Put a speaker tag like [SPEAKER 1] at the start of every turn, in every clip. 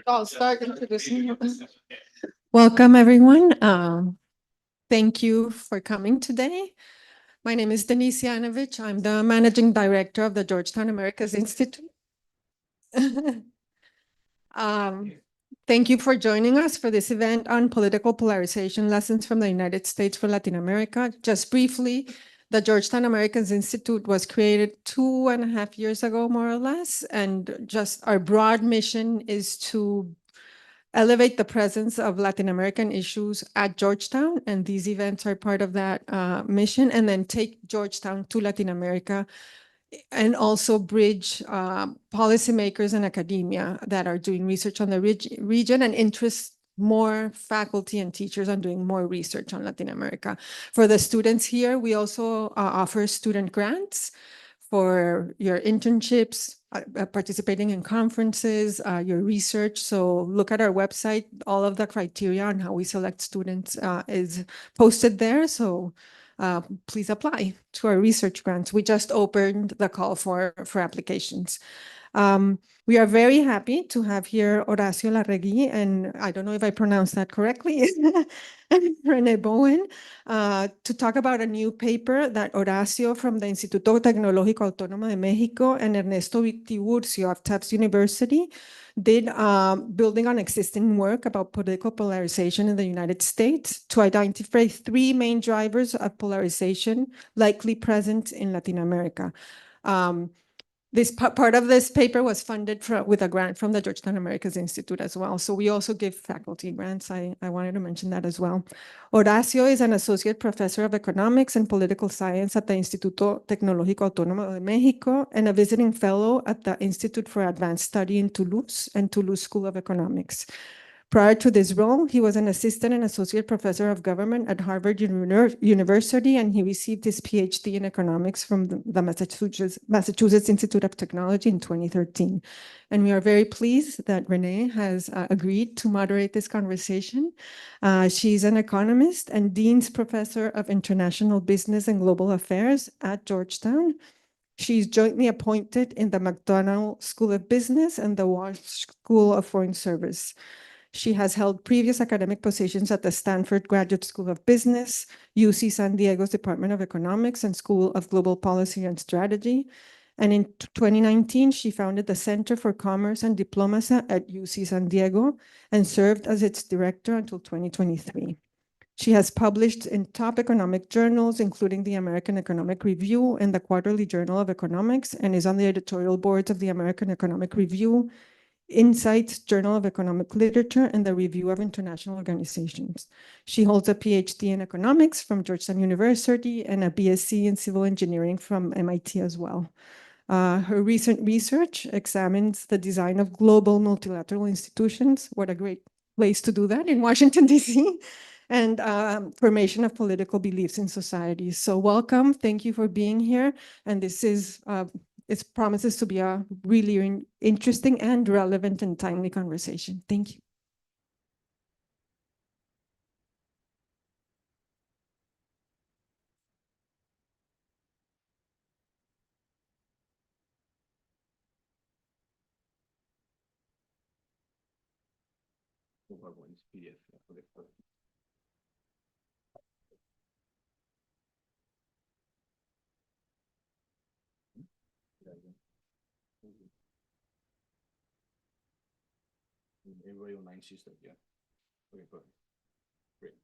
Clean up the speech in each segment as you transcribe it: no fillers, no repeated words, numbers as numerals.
[SPEAKER 1] I'll start introducing you. Welcome, everyone. Thank you for coming today. My name is Denise Yanovich. I'm the managing director of the Georgetown Americas Institute. Thank you for joining us for this event on political polarization lessons from the United States for Latin America. Just briefly, the Georgetown Americas Institute was created 2.5 years ago, more or less, and just our broad mission is to elevate the presence of Latin American issues at Georgetown, and these events are part of that mission, and then take Georgetown to Latin America and also bridge policymakers and academia that are doing research on the region and interest more faculty and teachers on doing more research on Latin America. For the students here, we also offer student grants for your internships, participating in conferences, your research. So look at our website. All of the criteria on how we select students is posted there. So please apply to our research grants. We just opened the call for applications. We are very happy to have here Horacio Larregui, and I don't know if I pronounced that correctly, and René Bowen, to talk about a new paper that Horacio from the Instituto Tecnológico Autónomo de México and Ernesto Tiburcio of Tufts University did, building on existing work about political polarization in the United States to identify 3 main drivers of polarization likely present in Latin America. This part of this paper was funded with a grant from the Georgetown Americas Institute as well. So we also give faculty grants. I wanted to mention that as well. Horacio is an associate professor of economics and political science at the Instituto Tecnológico Autónomo de México and a visiting fellow at the Institute for Advanced Study in Toulouse and Toulouse School of Economics. Prior to this role, he was an assistant and associate professor of government at Harvard University, and he received his PhD in economics from the Massachusetts Institute of Technology in 2013. And we are very pleased that Renee has agreed to moderate this conversation. She's an economist and Dean's Professor of International Business and Global Affairs at Georgetown. She's jointly appointed in the McDonald School of Business and the Walsh School of Foreign Service. She has held previous academic positions at the Stanford Graduate School of Business, UC San Diego's Department of Economics and School of Global Policy and Strategy. And in 2019, she founded the Center for Commerce and Diplomacy at UC San Diego and served as its director until 2023. She has published in top economic journals, including the American Economic Review and the Quarterly Journal of Economics, and is on the editorial boards of the American Economic Review, Insights, Journal of Economic Literature, and the Review of International Organizations. She holds a PhD in economics from Georgetown University and a BSc in civil engineering from MIT as well. Her recent research examines the design of global multilateral institutions. What a great place to do that in Washington, D.C., and formation of political beliefs in society. So welcome. Thank you for being here. And this is it promises to be a really interesting and relevant and timely conversation. Thank you.
[SPEAKER 2] Everybody online sees that, yeah. Okay, perfect. Great.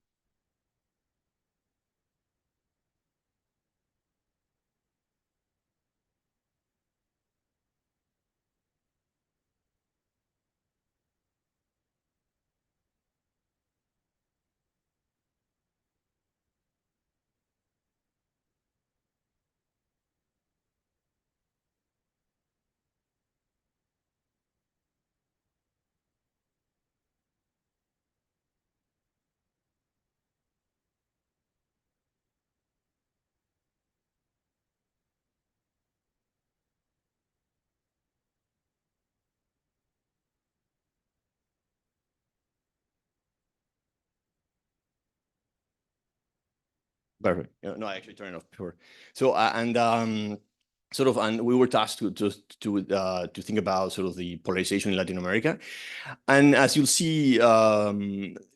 [SPEAKER 2] Perfect. No, I actually turned it off before. So, sort of, and we were tasked to think about sort of the polarization in Latin America. And as you'll see,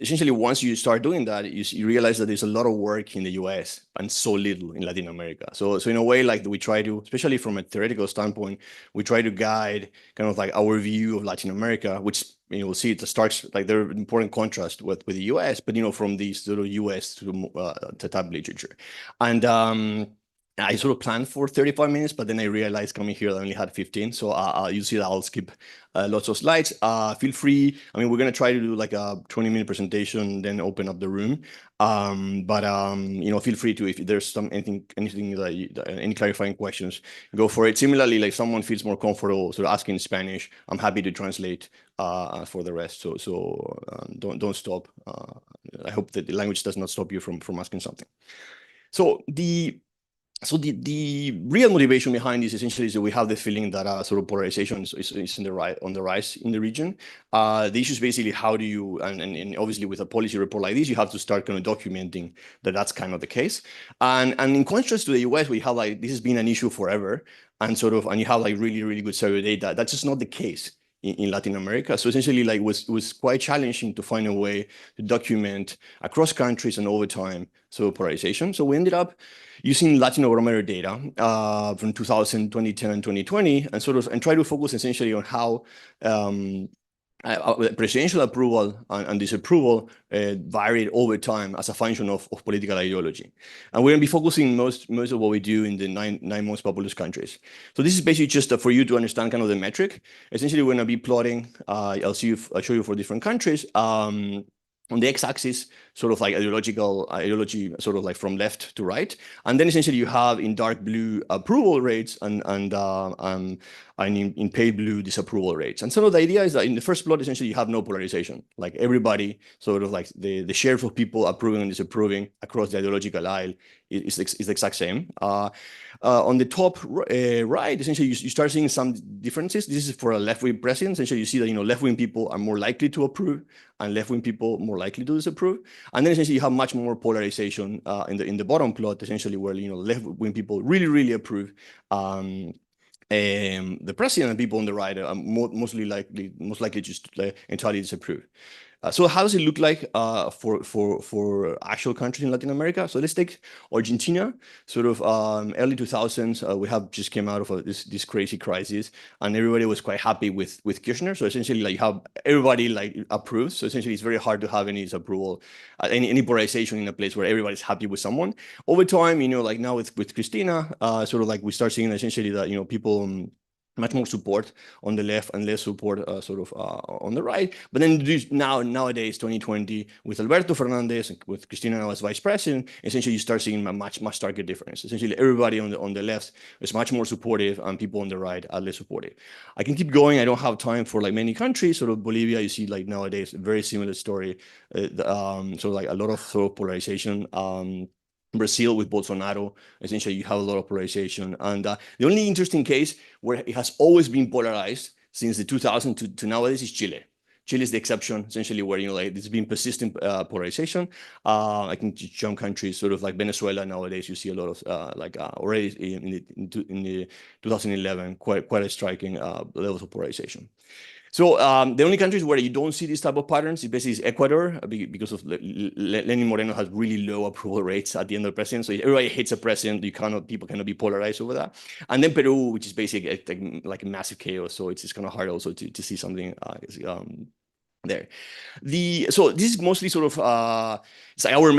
[SPEAKER 2] essentially, once you start doing that, you realize that there's a lot of work in the US and so little in Latin America. So in a way, like we try to, especially from a theoretical standpoint, we try to guide kind of like our view of Latin America, which we'll see it starts like there are important contrast with the US, but from the sort of US to type literature. And I sort of planned for 35 minutes, but then I realized coming here I only had 15. So you see that I'll skip lots of slides. Feel free. I mean, we're going to try to do like a 20-minute presentation, then open up the room. Feel free to, if there's anything that any clarifying questions, go for it. Similarly, like someone feels more comfortable sort of asking in Spanish, I'm happy to translate for the rest. So don't stop. I hope that the language does not stop you from asking something. So the real motivation behind this essentially is that we have the feeling that sort of polarization is on the rise in the region. The issue is basically how do you, and obviously with a policy report like this, you have to start kind of documenting that that's kind of the case. And in contrast to the US, we have like, this has been an issue forever, and you have like really, really good survey data. That's just not the case in Latin America. So essentially, like, it was quite challenging to find a way to document across countries and over time sort of polarization. So we ended up using Latinobarometer data from 2010 and 2020, and try to focus essentially on how presidential approval and disapproval varied over time as a function of political ideology. And we're going to be focusing most of what we do in the nine most populous countries. So this is basically just for you to understand kind of the metric. Essentially, we're going to be plotting, I'll show you for different countries. On the x-axis, sort of like ideology, sort of like from left to right, and then essentially you have in dark blue approval rates and in pale blue disapproval rates. And so the idea is that in the first plot, essentially you have no polarization. Like everybody, sort of like the share of people approving and disapproving across the ideological aisle is the exact same. On the top right, essentially you start seeing some differences. This is for a left-wing president. Essentially, you see that left-wing people are more likely to approve, and left-wing people more likely to disapprove. And then essentially you have much more polarization in the bottom plot, essentially where left-wing people really approve the president, and people on the right are most likely just entirely disapprove. So how does it look like for actual countries in Latin America? So let's take Argentina, sort of early 2000s. We have just came out of this crazy crisis, and everybody was quite happy with Kirchner. So essentially, like, how everybody like approves. So essentially, it's very hard to have any disapproval, any polarization in a place where everybody's happy with someone. Over time, like now with Cristina, sort of like we start seeing essentially that people much more support on the left and less support on the right. But then nowadays, 2020, with Alberto Fernandez, with Cristina now as vice president, essentially you start seeing a much starker difference. Essentially, everybody on the left is much more supportive, and people on the right are less supportive. I can keep going. I don't have time for like many countries. Sort of Bolivia, you see like nowadays, a very similar story. So like a lot of sort of polarization. Brazil with Bolsonaro, essentially you have a lot of polarization. And the only interesting case where it has always been polarized since the 2000 to nowadays is Chile. Chile is the exception, essentially, where like there's been persistent polarization. I can jump countries, sort of like Venezuela. Nowadays, you see a lot of already in the 2011, quite a striking levels of polarization. So the only countries where you don't see this type of patterns is basically Ecuador, because of Lenin Moreno has really low approval rates at the end of the president. So everybody hates a president. People cannot be polarized over that. And then Peru, which is basically like a massive chaos. So it's kind of hard also to see something there. So this is mostly sort of it's like our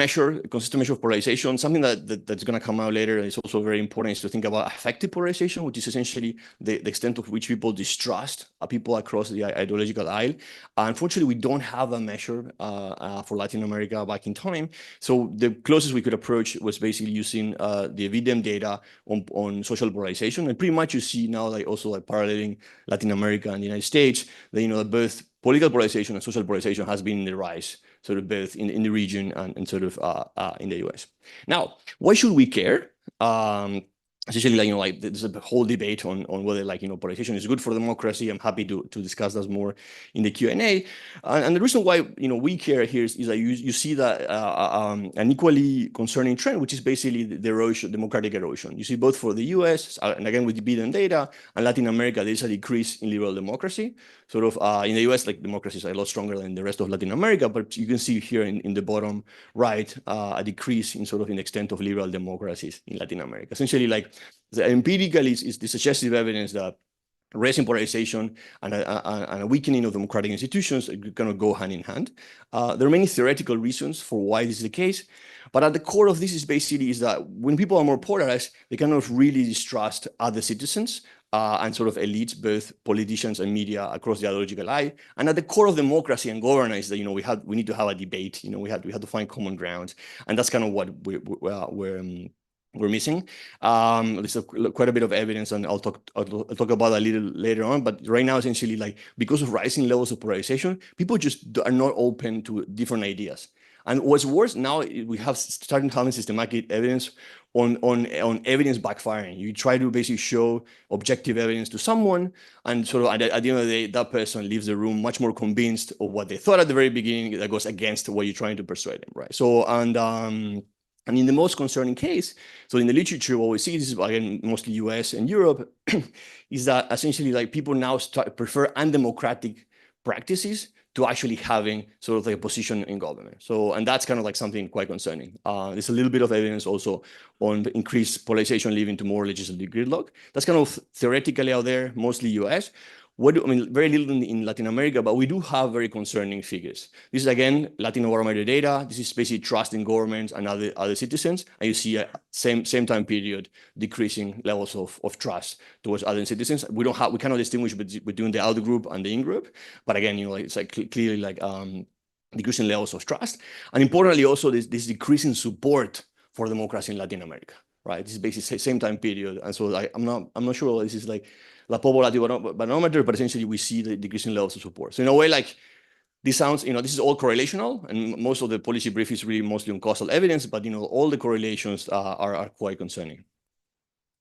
[SPEAKER 2] consistent measure of polarization. Something that's going to come out later, and it's also very important, is to think about affective polarization, which is essentially the extent of which people distrust people across the ideological aisle. Unfortunately, we don't have a measure for Latin America back in time. So the closest we could approach was basically using the VDEM data on social polarization, and pretty much you see now like also like paralleling Latin America and the United States, that that both political polarization and social polarization has been in the rise, sort of both in the region and sort of in the US. Now, why should we care? essentially, like, like there's a whole debate on whether, like, polarization is good for democracy. I'm happy to discuss that more in the Q&A. And the reason why, we care here is that you see that an equally concerning trend, which is basically the erosion, democratic erosion. You see both for the US, and again with the Biden data, and Latin America, there's a decrease in liberal democracy. Sort of in the US, like, democracy is a lot stronger than the rest of Latin America, but you can see here in the bottom right, a decrease in sort of in the extent of liberal democracies in Latin America. Essentially, like, the empirical is the suggestive evidence that raising polarization and a weakening of democratic institutions kind of go hand in hand. There are many theoretical reasons for why this is the case, but at the core of this is basically is that when people are more polarized, they kind of really distrust other citizens and sort of elites, both politicians and media across the ideological line. And at the core of democracy and governance, that we need to have a debate. We had to find common ground, and that's kind of what we're missing. There's quite a bit of evidence, and I'll talk about that a little later on. But right now, essentially, like, because of rising levels of polarization, people just are not open to different ideas. And what's worse, now we have started having systematic evidence on evidence backfiring. You try to basically show objective evidence to someone, and sort of at the end of the day, that person leaves the room much more convinced of what they thought at the very beginning that goes against what you're trying to persuade them, right? So, and in the most concerning case, so in the literature, what we see, this is again mostly US and Europe, is that essentially, like, people now prefer undemocratic practices to actually having sort of like a position in government. So, and that's kind of like something quite concerning. There's a little bit of evidence also on increased polarization leading to more legislative gridlock. That's kind of theoretically out there, mostly US. Very little in Latin America, but we do have very concerning figures. This is, again, Latin barometer data. This is basically trust in governments and other citizens. And you see a same time period decreasing levels of trust towards other citizens. We cannot distinguish between the out group and the in group. But again, it's like clearly like decreasing levels of trust. And importantly, also this decreasing support for democracy in Latin America, right? This is basically same time period. And so I'm not sure this is like La Populative Barometer, but essentially we see the decreasing levels of support. So in a way, like, this sounds, this is all correlational, and most of the policy brief is really mostly on causal evidence, but all the correlations are quite concerning.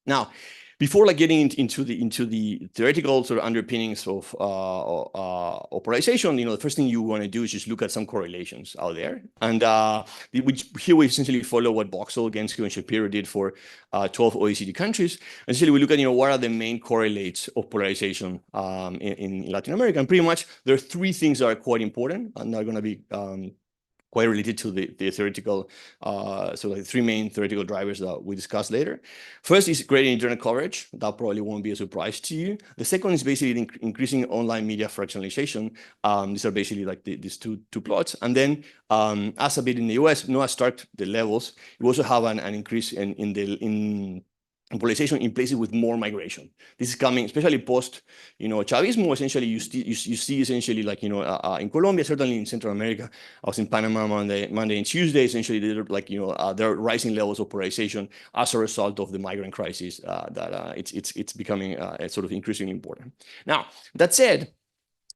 [SPEAKER 2] Now, before like getting into the theoretical sort of underpinnings of polarization, the first thing you want to do is just look at some correlations out there. And here we essentially follow what Boxall, Genske, and Shapiro did for 12 OECD countries. Essentially, we look at what are the main correlates of polarization in Latin America. And pretty much there are three things that are quite important and are going to be quite related to the theoretical, so like three main theoretical drivers that we discuss later. First is greater internet coverage. That probably won't be a surprise to you. The second is basically increasing online media fractionalization. These are basically like these two plots. And then as a bit in the US, not as stark the levels, we also have an increase in polarization in places with more migration. This is coming, especially post, Chavismo. Essentially, you see essentially like, in Colombia, certainly in Central America. I was in Panama Monday and Tuesday. Essentially, they're like, there are rising levels of polarization as a result of the migrant crisis. That it's becoming sort of increasingly important. Now, that said,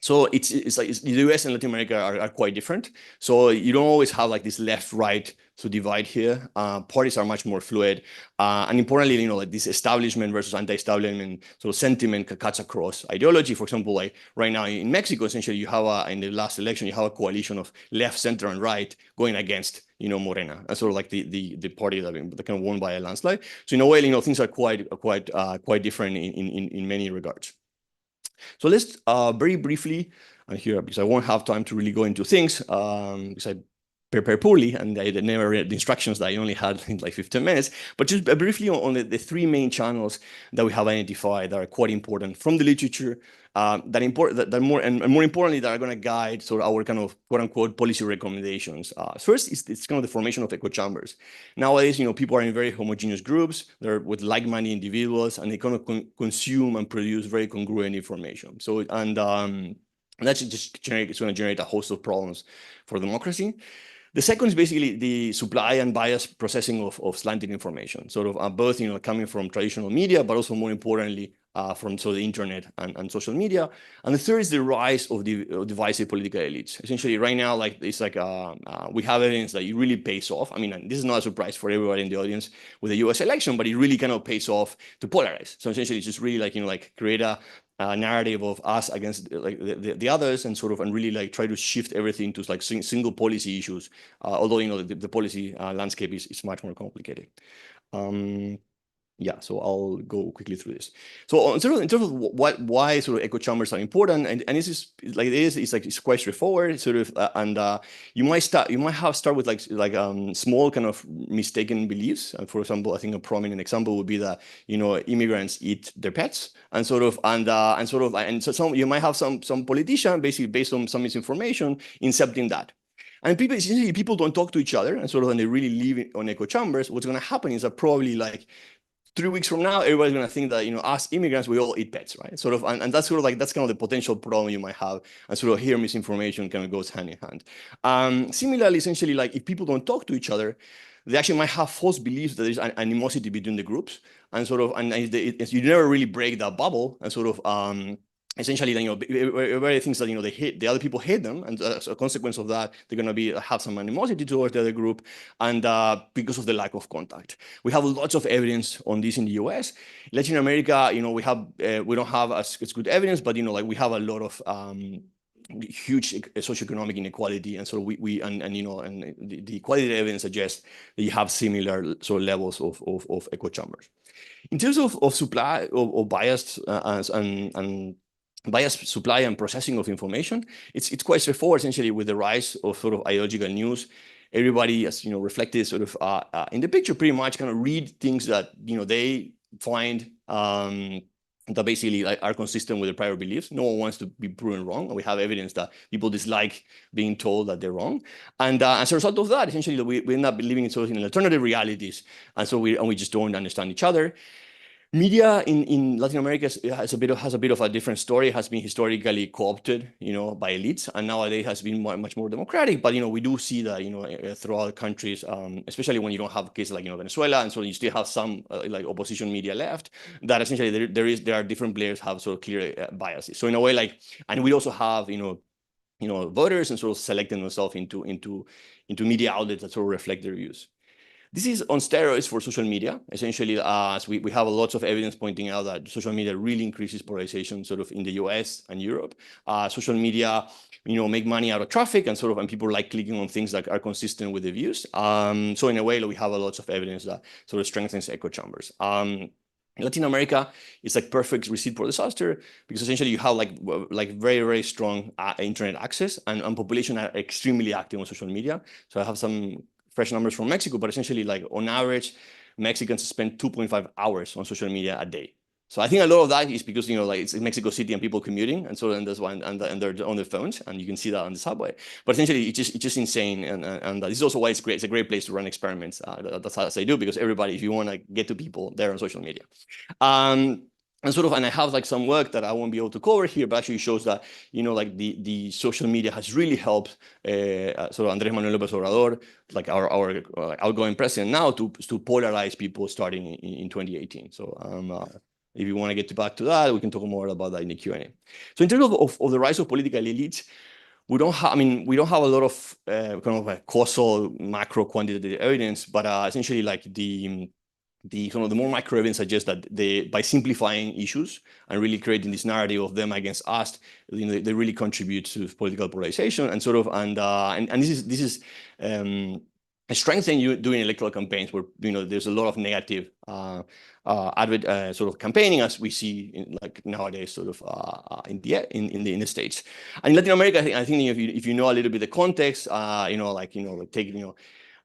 [SPEAKER 2] so it's like the US and Latin America are quite different. So you don't always have like this left-right to divide here. Parties are much more fluid. And importantly, like this establishment versus anti-establishment sort of sentiment cuts across ideology. For example, like right now in Mexico, essentially you have in the last election, you have a coalition of left, center, and right going against, Morena, and sort of like the party that kind of won by a landslide. So in a way, things are quite different in many regards. So let's very briefly, here, because I won't have time to really go into things, because I prepare poorly and I never read the instructions that I only had in like 15 minutes, but just briefly on the three main channels that we have identified that are quite important from the literature, more importantly, that are going to guide sort of our kind of quote unquote policy recommendations. First, it's kind of the formation of echo chambers. Nowadays, people are in very homogeneous groups. They're with like-minded individuals, and they kind of consume and produce very congruent information. So, and that's just it's going to generate a host of problems for democracy. The second is basically the supply and bias processing of slanted information, sort of both, coming from traditional media, but also more importantly, from the internet and social media. And the third is the rise of the divisive political elites. Essentially, right now, like it's like we have evidence that it really pays off. I mean, this is not a surprise for everybody in the audience with the U.S. election, but it really kind of pays off to polarize. So essentially, it's just really like create a narrative of us against like the others, and and really like try to shift everything to like single policy issues. Although the policy landscape is much more complicated. Yeah, so I'll go quickly through this. So in terms of why sort of echo chambers are important, and this is like it's quite straightforward, you might start with like small kind of mistaken beliefs. And for example, I think a prominent example would be that immigrants eat their pets, and so you might have some politician basically based on some misinformation incepting that. And people don't talk to each other, and and they really live on echo chambers. What's going to happen is that probably like 3 weeks from now, everybody's going to think that, us immigrants, we all eat pets, right? And that's that's kind of the potential problem you might have. And here, misinformation kind of goes hand in hand. Similarly, essentially, like if people don't talk to each other, they actually might have false beliefs that there's an animosity between the groups, and you never really break that bubble, and essentially, then everybody thinks that they hate the other people, hate them, and as a consequence of that, they're going to have some animosity towards the other group, and because of the lack of contact. We have lots of evidence on this in the U.S. Latin America, we don't have as good evidence, but like we have a lot of huge socioeconomic inequality, and so the quality evidence suggests that you have similar levels of echo chambers. In terms of supply of biased and biased supply and processing of information, it's quite straightforward. Essentially, with the rise of ideological news, everybody, as reflected in the picture, pretty much kind of read things that they find that basically are consistent with their prior beliefs. No one wants to be proven wrong, and we have evidence that people dislike being told that they're wrong. And as a result of that, essentially, we end up living in alternative realities, and we just don't understand each other. Media in Latin America has a bit of a different story. It has been historically co-opted, by elites, and nowadays has been much more democratic. But we do see that throughout countries, especially when you don't have cases like Venezuela, and so you still have some like opposition media left. That essentially there are different players have clear biases. So in a way, and we also have voters and selecting themselves into media outlets that reflect their views. This is on steroids for social media. Essentially, as we have lots of evidence pointing out that social media really increases polarization in the US and Europe. Social media, make money out of traffic, and people like clicking on things that are consistent with the views. So in a way, we have lots of evidence that strengthens echo chambers. Latin America is like perfect receipt for disaster, because essentially you have like very, very strong internet access, and population are extremely active on social media. So I have some fresh numbers from Mexico, but essentially, like on average, Mexicans spend 2.5 hours on social media a day. So I think a lot of that is because it's in Mexico City and people commuting, and that's why, and they're on their phones, and you can see that on the subway. But essentially, it's just insane, and this is also why it's great. It's a great place to run experiments. That's how they do, because everybody, if you want to get to people, they're on social media. And I have some work that I won't be able to cover here, but actually shows that the social media has really helped Andrés Manuel López Obrador, like our outgoing president now, to polarize people starting in 2018. So if you want to get back to that, we can talk more about that in the Q&A. So in terms of the rise of political elites, we don't have a lot of kind of like causal macro quantitative evidence, but essentially the more micro evidence suggests that by simplifying issues and really creating this narrative of them against us, they really contribute to political polarization, and this is strengthening you doing electoral campaigns where there's a lot of negative campaigning, as we see nowadays in the States. And in Latin America, I think if you know a little bit the context, take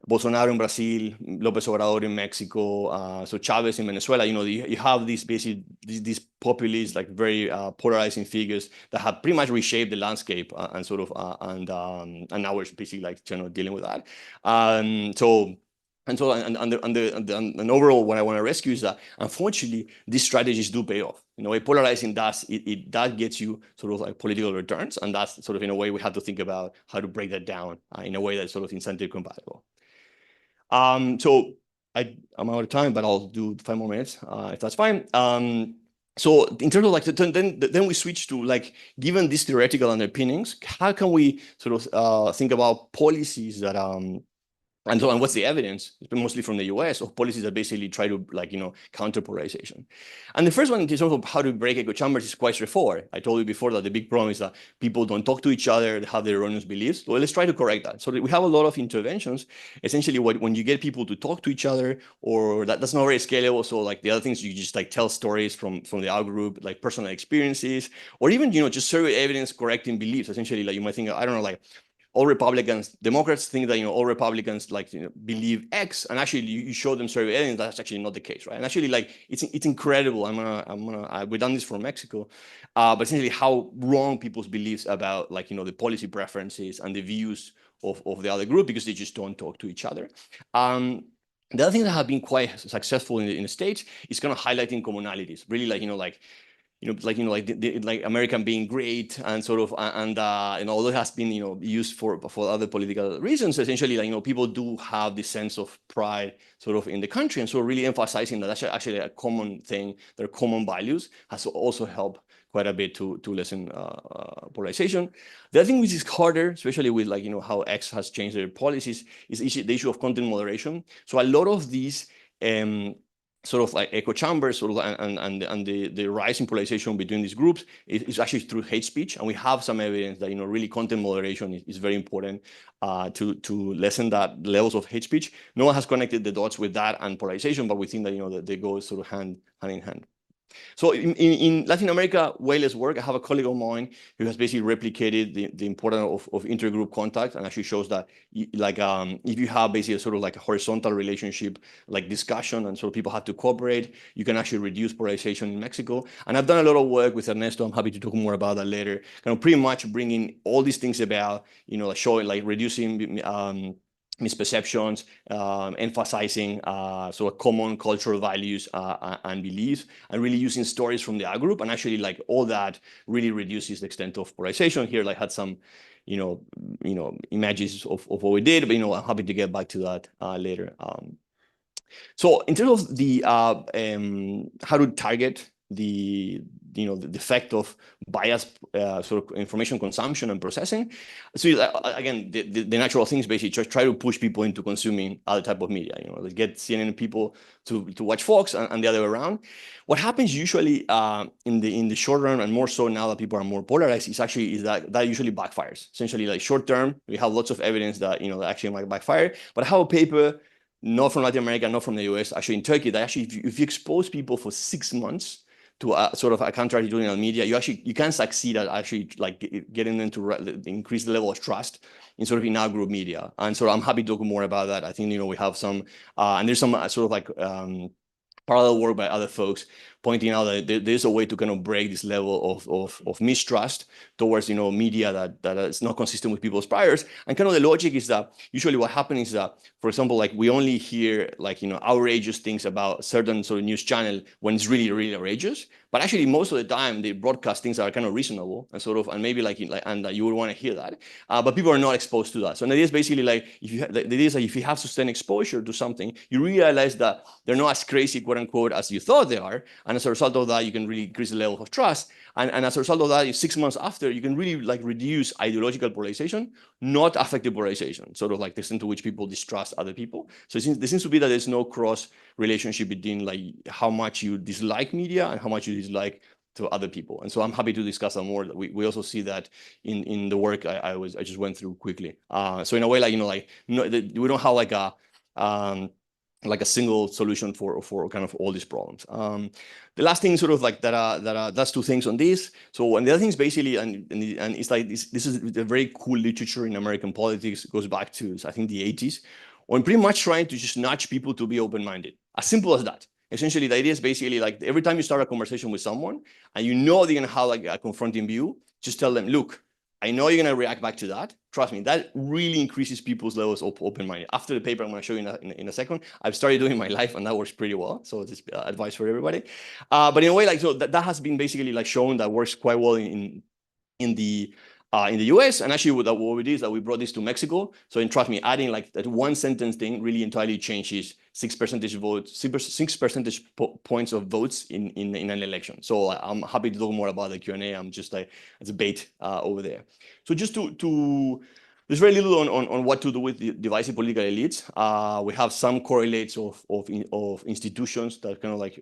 [SPEAKER 2] Bolsonaro in Brazil, López Obrador in Mexico, so Chavez in Venezuela, you have these populist, very polarizing figures that have pretty much reshaped the landscape, and now we're basically dealing with that. And overall, what I want to rescue is that, unfortunately, these strategies do pay off. Polarizing does gets you political returns, and that's in a way we have to think about how to break that down in a way that's incentive compatible. So I'm out of time, but I'll do 5 more minutes if that's fine. So in terms of like, then we switch to like, given these theoretical underpinnings, how can we sort of think about policies that and so, and what's the evidence? It's been mostly from the US of policies that basically try to like, counter polarization. And the first one in terms of how to break echo chambers is quite straightforward. I told you before that the big problem is that people don't talk to each other, they have their erroneous beliefs. Well, let's try to correct that. So we have a lot of interventions. Essentially, when you get people to talk to each other, or that's not very scalable. So like the other things, you just like tell stories from the out group, like personal experiences, or even, just survey evidence correcting beliefs. Essentially, like you might think, I don't know, like, all Republicans, Democrats think that, all Republicans like, believe X, and actually you show them survey evidence, that's actually not the case, right? And actually, like, it's incredible. We've done this for Mexico, but essentially how wrong people's beliefs about like, the policy preferences and the views of the other group, because they just don't talk to each other. The other thing that have been quite successful in the States is kind of highlighting commonalities, really like, like American being great and sort of, and although it has been, used for other political reasons, essentially, like, people do have this sense of pride sort of in the country. And so really emphasizing that that's actually a common thing, their common values, has also helped quite a bit to lessen polarization. The other thing which is harder, especially with like, how X has changed their policies, is the issue of content moderation. So a lot of these sort of like echo chambers, sort of, and the rise in polarization between these groups is actually through hate speech. And we have some evidence that, really content moderation is very important to lessen that levels of hate speech. No one has connected the dots with that and polarization, but we think that, that they go sort of hand in hand. So in Latin America, way less work. I have a colleague of mine who has basically replicated the importance of intergroup contact, and actually shows that like if you have basically a sort of like a horizontal relationship, like discussion, and so people have to cooperate, you can actually reduce polarization in Mexico. And I've done a lot of work with Ernesto. I'm happy to talk more about that later. Kind of pretty much bringing all these things about, like showing, like reducing misperceptions, emphasizing sort of common cultural values and beliefs, and really using stories from the out group. And actually, like, all that really reduces the extent of polarization. Here, like, had some, images of what we did, but, I'm happy to get back to that later. So in terms of the how to target the effect of biased sort of information consumption and processing. So again, the natural things basically just try to push people into consuming other type of media. Like get CNN people to watch Fox and the other way around. What happens usually in the short run, and more so now that people are more polarized, is that usually backfires. Essentially, like short term, we have lots of evidence that that actually might backfire. But I have a paper, not from Latin America, not from the US, actually in Turkey, that actually if you expose people for 6 months to sort of a counter-attitudinal media, you can succeed at actually like getting them to increase the level of trust in sort of in our group media. And so I'm happy to talk more about that. I think, we have some, and there's some sort of like parallel work by other folks pointing out that there's a way to kind of break this level of mistrust towards, media that is not consistent with people's priors. And kind of the logic is that usually what happens is that, for example, like we only hear like, outrageous things about certain sort of news channel when it's really, really outrageous. But actually, most of the time, they broadcast things that are kind of reasonable and sort of, and maybe like and you would want to hear that. But people are not exposed to that. So the idea is basically like, the idea is that if you have sustained exposure to something, you realize that they're not as crazy, quote unquote, as you thought they are. And as a result of that, you can really increase the level of trust. And as a result of that, 6 months after, you can really like reduce ideological polarization, not affective polarization, sort of like the extent to which people distrust other people. So there seems to be that there's no cross relationship between like how much you dislike media and how much you dislike to other people. And so I'm happy to discuss that more. We also see that in the work I just went through quickly. So in a way, like, we don't have like a single solution for kind of all these problems. The last thing sort of like that's 2 things on this. So, and the other things basically, and it's like this is a very cool literature in American politics. It goes back to, I think, the 80s, on pretty much trying to just nudge people to be open-minded. As simple as that. Essentially, the idea is basically like every time you start a conversation with someone and they're gonna have like a confronting view, just tell them, look, I know you're going to react back to that. Trust me, that really increases people's levels of open-minded. After the paper I'm going to show you in a second, I've started doing in my life, and that works pretty well. So this advice for everybody. But in a way, like, so that has been basically like shown that works quite well in the in the US. And actually what we did is that we brought this to Mexico. So trust me, adding like that one sentence thing really entirely changes 6% points of votes in an election. So I'm happy to talk more about the Q&A. I'm just like a debate over there. So just to there's very little on what to do with the divisive political elites. We have some correlates of institutions that kind of like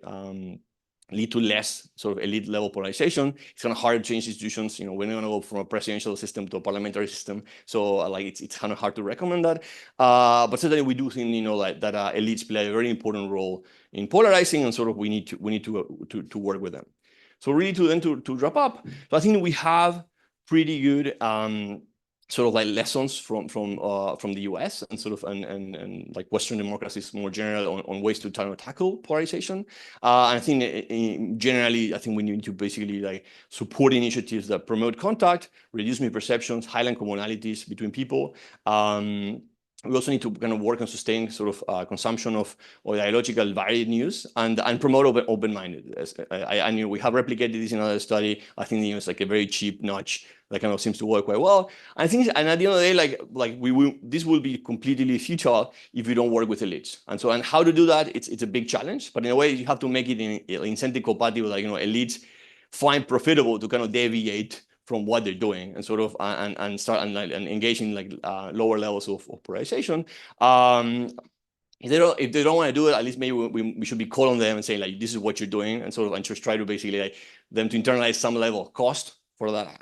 [SPEAKER 2] lead to less sort of elite level polarization. It's kind of hard to change institutions. We're not going to go from a presidential system to a parliamentary system. So like it's kind of hard to recommend that. But certainly we do think like that elites play a very important role in polarizing, and sort of we need to work with them. So really to wrap up, so I think we have pretty good sort of like lessons from the US and sort of and like Western democracies more general on ways to tackle polarization. And I think generally, I think we need to basically like support initiatives that promote contact, reduce misperceptions, highlight commonalities between people. We also need to kind of work on sustained sort of consumption of ideological varied news and promote open-mindedness. I knew we have replicated this in another study. I think it's like a very cheap notch that kind of seems to work quite well. And I think, and at the end of the day, this will be completely futile if you don't work with elites. And how to do that? It's a big challenge, but in a way you have to make it incentive compatible. Like elites find profitable to kind of deviate from what they're doing and sort of and start and engage in like lower levels of polarization. If they don't want to do it, at least maybe we should be called on them and say like, this is what you're doing, and sort of and just try to basically like them to internalize some level of cost for that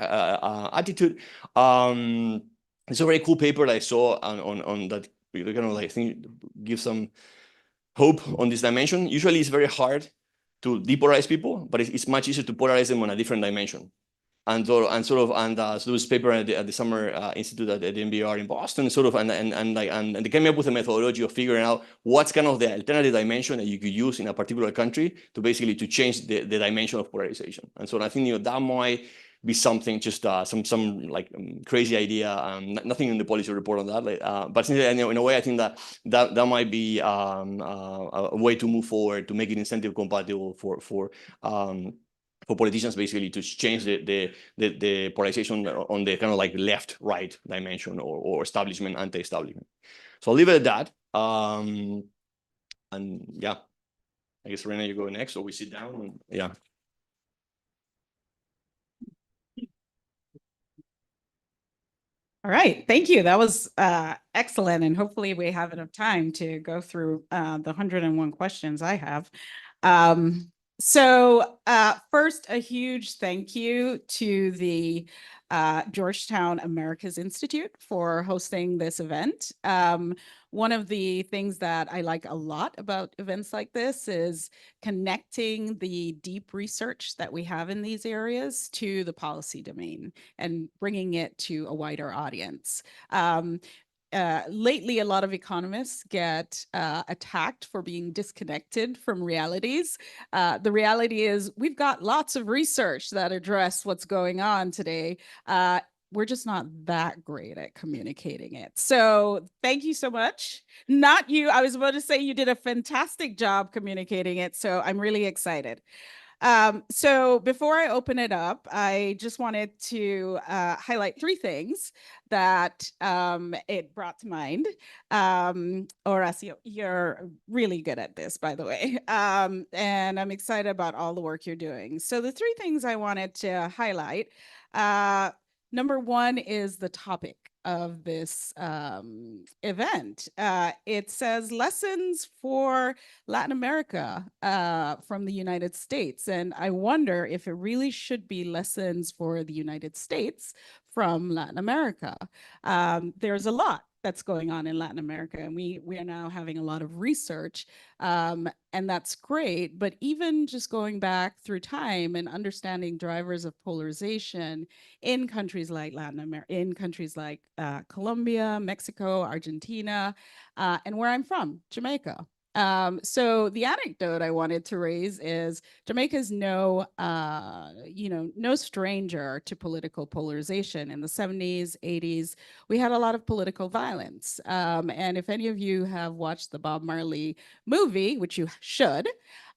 [SPEAKER 2] attitude. It's a very cool paper that I saw on that kind of like I think gives some hope on this dimension. Usually it's very hard to depolarize people, but it's much easier to polarize them on a different dimension. So this paper at the Summer Institute at the NBR in Boston, sort of, and they came up with a methodology of figuring out what's kind of the alternative dimension that you could use in a particular country to basically to change the dimension of polarization. And so I think that might be something, just some like crazy idea. Nothing in the policy report on that, but in a way, I think that might be a way to move forward to make it incentive compatible for politicians basically to change the polarization on the kind of like left-right dimension or establishment, anti-establishment. So I'll leave it at that. And yeah, I guess Rena, you go next, or we sit down. And, yeah.
[SPEAKER 3] All right, thank you. That was excellent. And hopefully we have enough time to go through the 101 questions I have. So first, a huge thank you to the Georgetown Americas Institute for hosting this event. One of the things that I like a lot about events like this is connecting the deep research that we have in these areas to the policy domain and bringing it to a wider audience. Lately, a lot of economists get attacked for being disconnected from realities. The reality is we've got lots of research that address what's going on today. We're just not that great at communicating it. So thank you so much. Not you. I was about to say you did a fantastic job communicating it. So I'm really excited. So before I open it up, I just wanted to highlight three things that it brought to mind. Horacio, you're really good at this, by the way. And I'm excited about all the work you're doing. So the three things I wanted to highlight, number one is the topic of this event. It says lessons for Latin America from the United States. And I wonder if it really should be lessons for the United States from Latin America. There's a lot that's going on in Latin America, and we are now having a lot of research, and that's great. But even just going back through time and understanding drivers of polarization in countries like Latin America, in countries like Colombia, Mexico, Argentina, and where I'm from, Jamaica. So the anecdote I wanted to raise is Jamaica's no stranger to political polarization. In the 70s, 80s, we had a lot of political violence. And if any of you have watched the Bob Marley movie, which you should,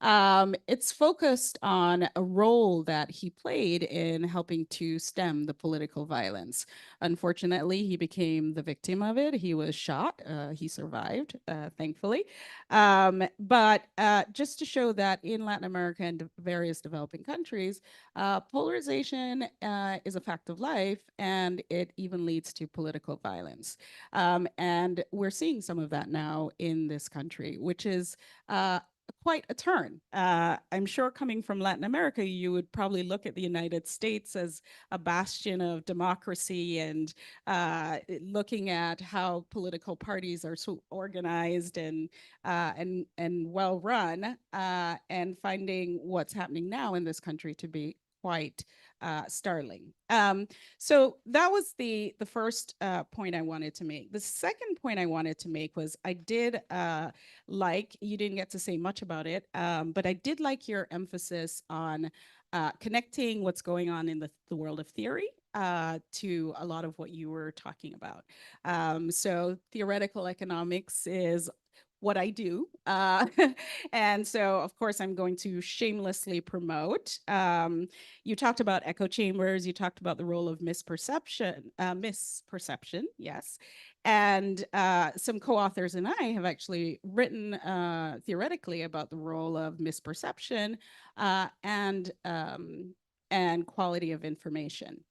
[SPEAKER 3] It's focused on a role that he played in helping to stem the political violence. Unfortunately, he became the victim of it. He was shot. He survived, thankfully. But just to show that in Latin America and various developing countries, polarization is a fact of life, and it even leads to political violence. And we're seeing some of that now in this country, which is quite a turn. I'm sure coming from Latin America, you would probably look at the United States as a bastion of democracy and looking at how political parties are so organized and well run, and finding what's happening now in this country to be quite startling. So that was the first point I wanted to make. The second point I wanted to make was I did like, you didn't get to say much about it, but I did like your emphasis on connecting what's going on in the world of theory to a lot of what you were talking about. So theoretical economics is what I do. And so, of course, I'm going to shamelessly promote. You talked about echo chambers. You talked about the role of misperception, yes. And some co-authors and I have actually written theoretically about the role of misperception and quality of information.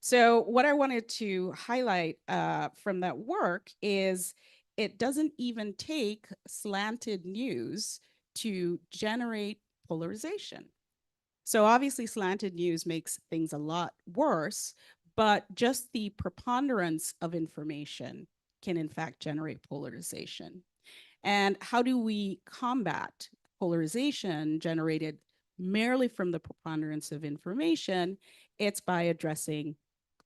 [SPEAKER 3] So what I wanted to highlight from that work is it doesn't even take slanted news to generate polarization. So obviously slanted news makes things a lot worse, but just the preponderance of information can in fact generate polarization. And how do we combat polarization generated merely from the preponderance of information? It's by addressing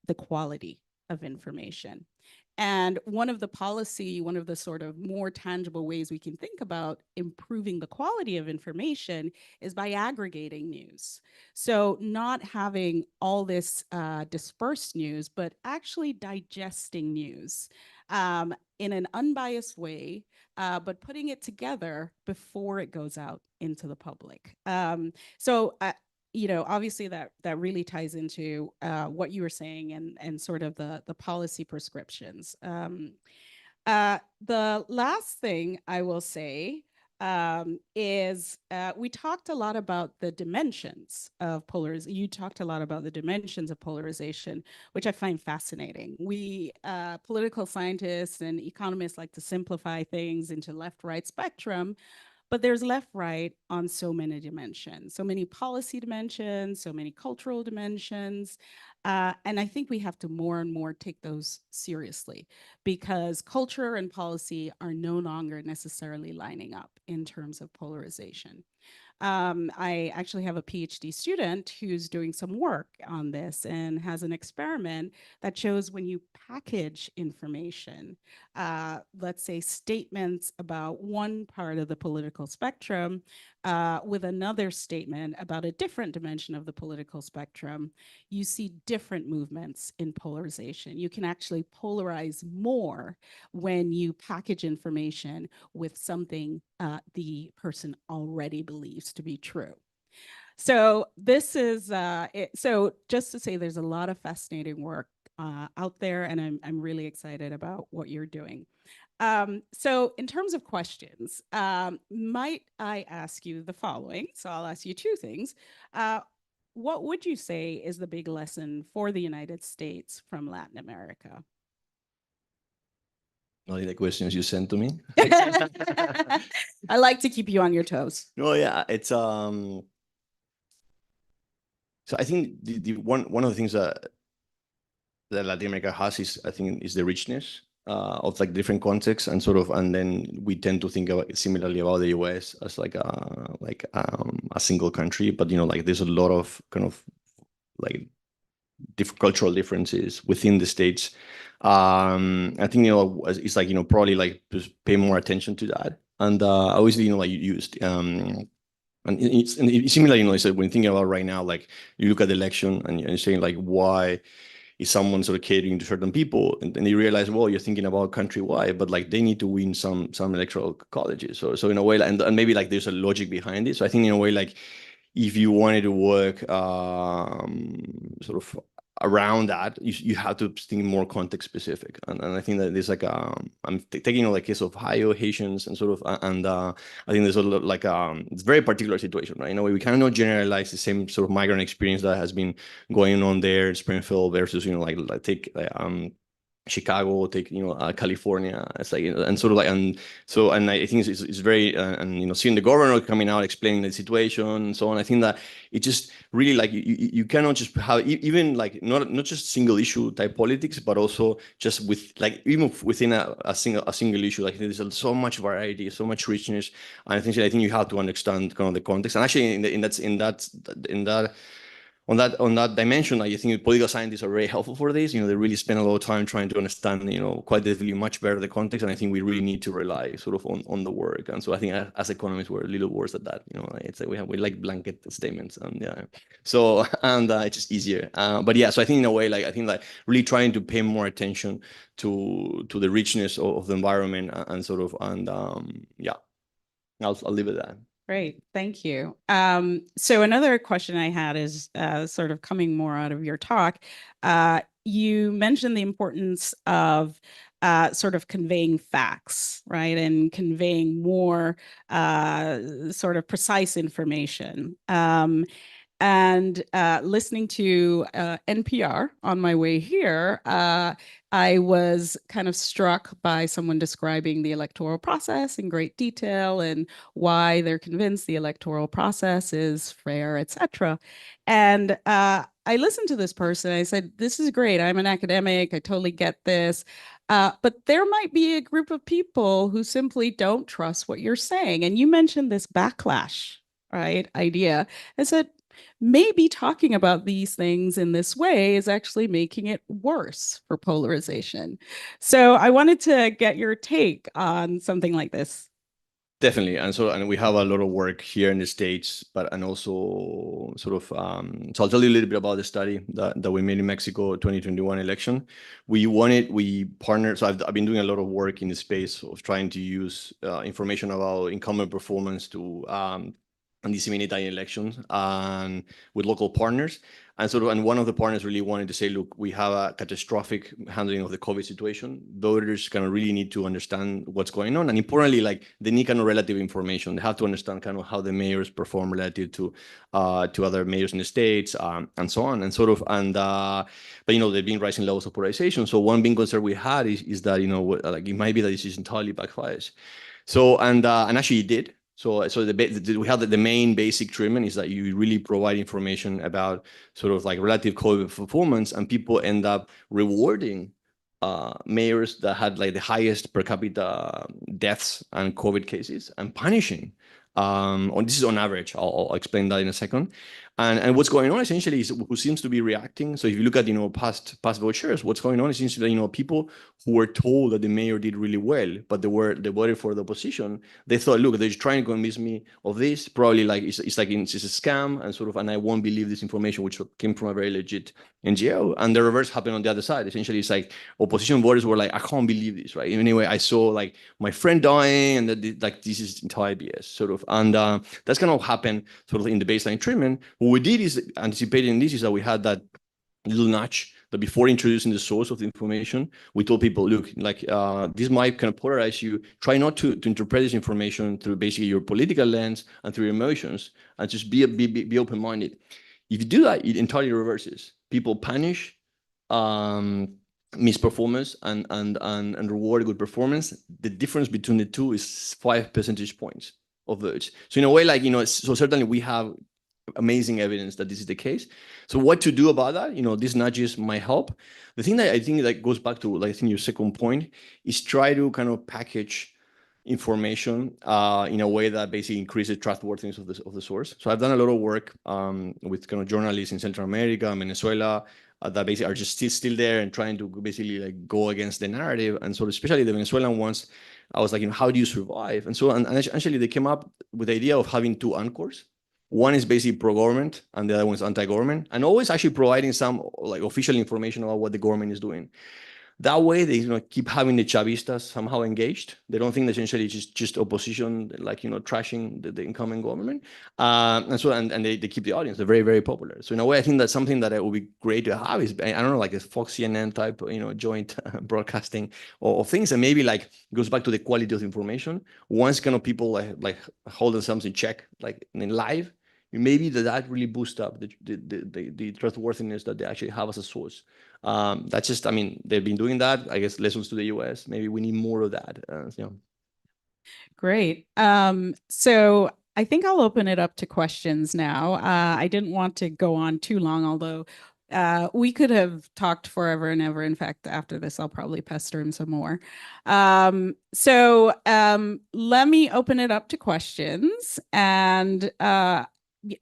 [SPEAKER 3] the quality of information. And one of the sort of more tangible ways we can think about improving the quality of information is by aggregating news. So not having all this dispersed news, but actually digesting news in an unbiased way, but putting it together before it goes out into the public. So obviously that really ties into what you were saying and sort of the policy prescriptions. The last thing I will say is we talked a lot about the dimensions of polarization. You talked a lot about the dimensions of polarization, which I find fascinating. We political scientists and economists like to simplify things into left-right spectrum, but there's left, right on so many dimensions, so many policy dimensions, so many cultural dimensions. And I think we have to more and more take those seriously because culture and policy are no longer necessarily lining up in terms of polarization. I actually have a PhD student who's doing some work on this and has an experiment that shows when you package information, let's say statements about one part of the political spectrum with another statement about a different dimension of the political spectrum, you see different movements in polarization. You can actually polarize more when you package information with something the person already believes to be true. So this is so just to say there's a lot of fascinating work out there, and I'm really excited about what you're doing. So in terms of questions, might I ask you the following? So I'll ask you two things. What would you say is the big lesson for the United States from Latin America?
[SPEAKER 2] Only the questions you sent to me.
[SPEAKER 3] I like to keep you on your toes.
[SPEAKER 2] No, yeah, it's so I think the one of the things that Latin America has is, I think, is the richness of like different contexts and and then we tend to think about similarly about the US as like a single country, but like there's a lot of kind of like cultural differences within the states. I think it's like probably like just pay more attention to that, and obviously like you used and it's similar, it's like when thinking about right now, like you look at the election and you're saying like why is someone sort of catering to certain people, and then you realize, well, you're thinking about countrywide, but like they need to win some electoral colleges. So in a way, and maybe like there's a logic behind it. So I think in a way, like if you wanted to work sort of around that, you have to think more context specific. And I think that there's like I'm taking like case of Ohio Haitians and sort of I think there's a lot like it's a very particular situation, right? In a way, we cannot generalize the same sort of migrant experience that has been going on there in Springfield versus like take Chicago, take California. It's like and sort of like and so and I think it's very and seeing the governor coming out explaining the situation and so on. I think that it just really like you cannot just have even like not just single issue type politics, but also just with like even within a single issue. Like there's so much variety, so much richness, and I think you have to understand kind of the context. And actually in that on that dimension, I think political scientists are very helpful for this. They really spend a lot of time trying to understand, quite deeply much better the context. And I think we really need to rely sort of on the work. And so I think as economists, we're a little worse at that. It's like we like blanket statements, and yeah. So and it's just easier. But yeah, so I think in a way, like I think like really trying to pay more attention to the richness of the environment and sort of yeah, I'll leave it at that.
[SPEAKER 3] Great, thank you. So another question I had is sort of coming more out of your talk. You mentioned the importance of sort of conveying facts, right, and conveying more sort of precise information. And listening to NPR on my way here, I was kind of struck by someone describing the electoral process in great detail and why they're convinced the electoral process is fair, etc. And I listened to this person. I said, "This is great. I'm an academic. I totally get this." But there might be a group of people who simply don't trust what you're saying. And you mentioned this backlash, right, idea. I said, maybe talking about these things in this way is actually making it worse for polarization. So I wanted to get your take on something like this.
[SPEAKER 2] Definitely, and we have a lot of work here in the States, and also sort of. So I'll tell you a little bit about the study that we made in Mexico 2021 election. We partnered. So I've been doing a lot of work in the space of trying to use information about incumbent performance to and disseminate that in elections and with local partners. And one of the partners really wanted to say, look, we have a catastrophic handling of the COVID situation. Voters kind of really need to understand what's going on. And importantly, like they need kind of relative information. They have to understand kind of how the mayors perform relative to other mayors in the states and so on. But there've been rising levels of polarization. So one big concern we had is that, like it might be that this is entirely backfires. So, and actually it did. So we have the main basic treatment is that you really provide information about sort of like relative COVID performance, and people end up rewarding mayors that had like the highest per capita deaths and COVID cases, and punishing. This is on average. I'll explain that in a second. And what's going on essentially is who seems to be reacting. So if you look at past vote shares, what's going on is essentially people who were told that the mayor did really well, but they voted for the opposition. They thought, look, they're trying to convince me of this. Probably like it's a scam, and I won't believe this information, which came from a very legit NGO. And the reverse happened on the other side. Essentially, it's like opposition voters were like, I can't believe this, right? Anyway, I saw like my friend dying, and that like this is entire BS, sort of. And that's kind of happened sort of in the baseline treatment. What we did is anticipating this is that we had that little nudge that before introducing the source of the information, we told people, look, like this might kind of polarize you. Try not to interpret this information through basically your political lens and through your emotions, and just be open-minded. If you do that, it entirely reverses. People punish misperformance and reward good performance. The difference between the two is 5 percentage points of votes. So in a way, like, so certainly we have amazing evidence that this is the case. So what to do about that? These nudges might help. The thing that I think that goes back to, like, I think your second point is try to kind of package information in a way that basically increases trustworthiness of the source. So I've done a lot of work with kind of journalists in Central America, Venezuela, that basically are just still there and trying to basically like go against the narrative. And so especially the Venezuelan ones, I was like, how do you survive? And actually they came up with the idea of having two anchors. One is basically pro-government, and the other one is anti-government, and always actually providing some like official information about what the government is doing. That way, they keep having the Chavistas somehow engaged. They don't think that essentially it's just opposition, like trashing the incoming government, and they keep the audience. They're very, very popular. So in a way, I think that's something that it would be great to have. Is, I don't know, like a Fox CNN type, joint broadcasting or things, and maybe like goes back to the quality of information. Once kind of people like hold themselves in check, like in live, maybe that really boosts up the trustworthiness that they actually have as a source. That's just, I mean, they've been doing that. I guess lessons to the US. Maybe we need more of that.
[SPEAKER 3] Great. So I think I'll open it up to questions now. I didn't want to go on too long, although we could have talked forever and ever. In fact, after this, I'll probably pester him some more. So let me open it up to questions, and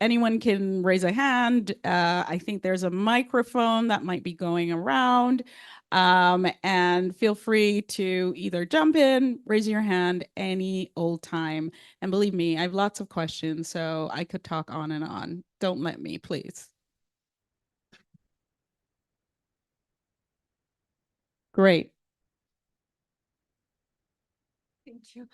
[SPEAKER 3] anyone can raise a hand. I think there's a microphone that might be going around. And feel free to either jump in, raise your hand any old time. And believe me, I have lots of questions, so I could talk on and on. Don't let me, please. Great.
[SPEAKER 1] Thank you.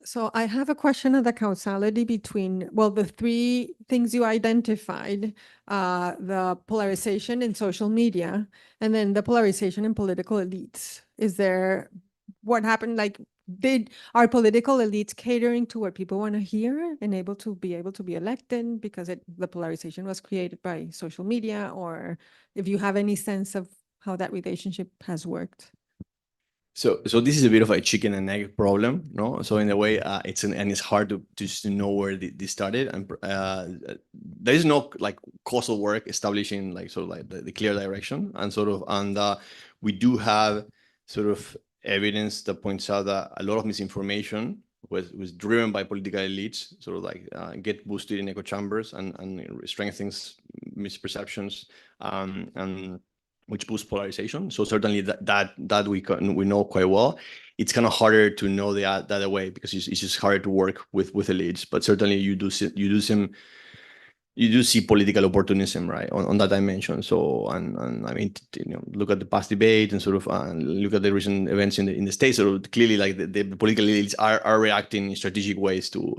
[SPEAKER 1] So I have a question of the causality between, well, the three things you identified, the polarization in social media, and then the polarization in political elites. Is there, what happened, like, are political elites catering to what people want to hear and able to be elected because the polarization was created by social media, or if you have any sense of how that relationship has worked?
[SPEAKER 2] So this is a bit of a chicken and egg problem, no? So in a way, it's hard to just to know where this started, and there is no like causal work establishing like sort of like the clear direction, and we do have sort of evidence that points out that a lot of misinformation was driven by political elites, sort of like get boosted in echo chambers and strengthens misperceptions, and which boosts polarization. So certainly that we know quite well. It's kind of harder to know the other way because it's just harder to work with elites. But certainly you do see political opportunism, right, on that dimension. So and I mean, look at the past debate and sort of look at the recent events in the States. So clearly, like the political elites are reacting in strategic ways to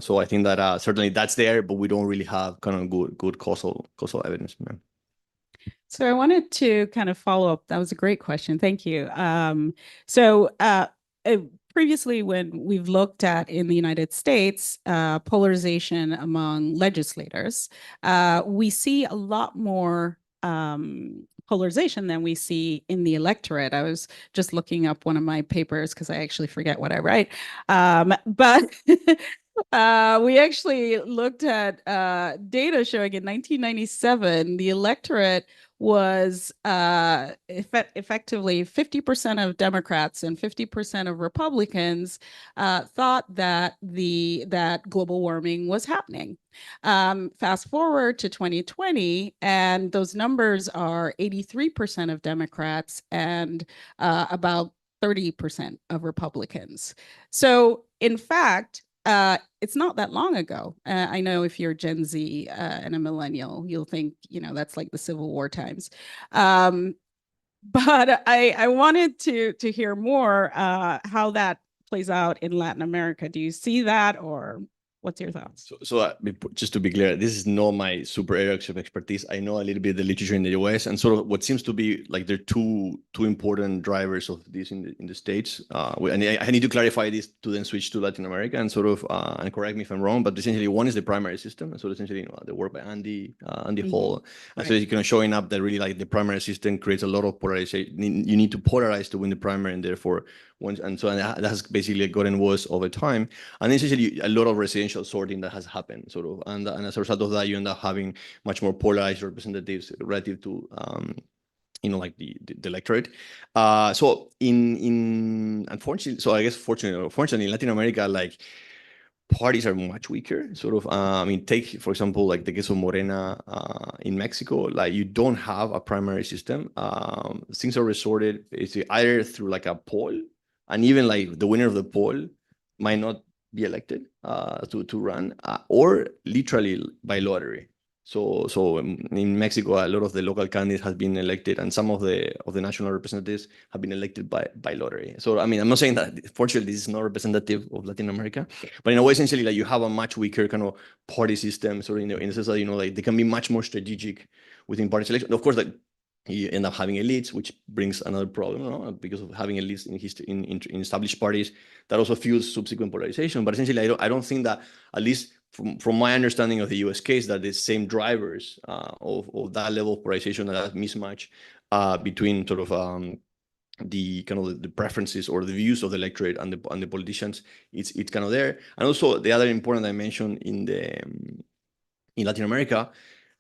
[SPEAKER 2] so I think that certainly that's there, but we don't really have kind of good causal evidence. Man.
[SPEAKER 3] So I wanted to kind of follow up. That was a great question. Thank you. So previously, when we've looked at in the United States, polarization among legislators, we see a lot more polarization than we see in the electorate. I was just looking up one of my papers because I actually forget what I write. But we actually looked at data showing in 1997, the electorate was effectively 50% of Democrats and 50% of Republicans thought that that global warming was happening. Fast forward to 2020, and those numbers are 83% of Democrats and about 30% of Republicans. So, in fact, it's not that long ago. I know if you're Gen Z and a millennial, you'll think, that's like the Civil War times. But I wanted to hear more how that plays out in Latin America. Do you see that, or what's your thoughts?
[SPEAKER 2] So just to be clear, this is not my super area of expertise. I know a little bit of the literature in the US, and sort of what seems to be like there are two important drivers of this in the States. And I need to clarify this to then switch to Latin America and sort of and correct me if I'm wrong. But essentially, one is the primary system, and so essentially the work by Andy Hall, and
[SPEAKER 3] Right.
[SPEAKER 2] so it's kind of showing up that really like the primary system creates a lot of polarization. You need to polarize to win the primary, and therefore that has basically gotten worse over time. And essentially, a lot of residential sorting that has happened, sort of, and as a result of that, you end up having much more polarized representatives relative to, like the electorate. So unfortunately, so I guess fortunately, in Latin America, like parties are much weaker. Sort of, I mean, take for example, like the case of Morena in Mexico. Like you don't have a primary system. Things are resorted it's either through like a poll, and even like the winner of the poll might not be elected to run, or literally by lottery. So in Mexico, a lot of the local candidates have been elected, and some of the national representatives have been elected by lottery. So I mean, I'm not saying that fortunately this is not representative of Latin America, but in a way, essentially, like you have a much weaker kind of party system. So in the sense that like they can be much more strategic within party selection. Of course, like you end up having elites, which brings another problem, no? Because of having elites in established parties, that also fuels subsequent polarization. But essentially, I don't think that, at least from my understanding of the U.S. case, that the same drivers of that level of polarization, that mismatch between sort of the kind of the preferences or the views of the electorate and the politicians, it's kind of there. And also the other important dimension in Latin America,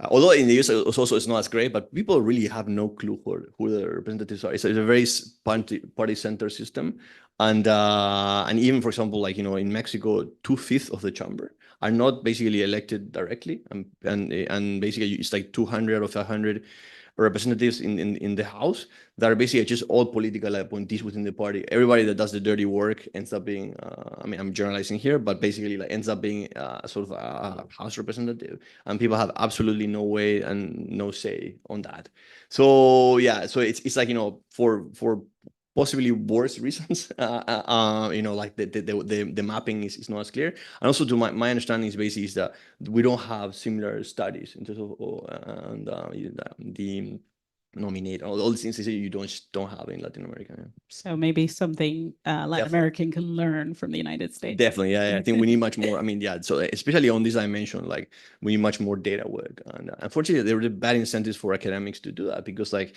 [SPEAKER 2] although in the US also it's not as great, but people really have no clue who the representatives are. It's a very party center system, and even, for example, like in Mexico, 2/5 of the chamber are not basically elected directly, and basically it's like 200 or 500 representatives in the House that are basically just all political appointees within the party. Everybody that does the dirty work ends up being, I mean, I'm generalizing here, but basically like ends up being sort of a House representative, and people have absolutely no way and no say on that. So yeah, so it's like for possibly worse reasons, like the mapping is not as clear. And also, to my understanding is basically is that we don't have similar studies in terms of the nominate all these things that you don't have in Latin America. Yeah.
[SPEAKER 3] So maybe something Latin American can learn from the United States.
[SPEAKER 2] Definitely, yeah. I think we need much more. I mean, yeah. So especially on this dimension, like we need much more data work. And unfortunately, there were bad incentives for academics to do that, because like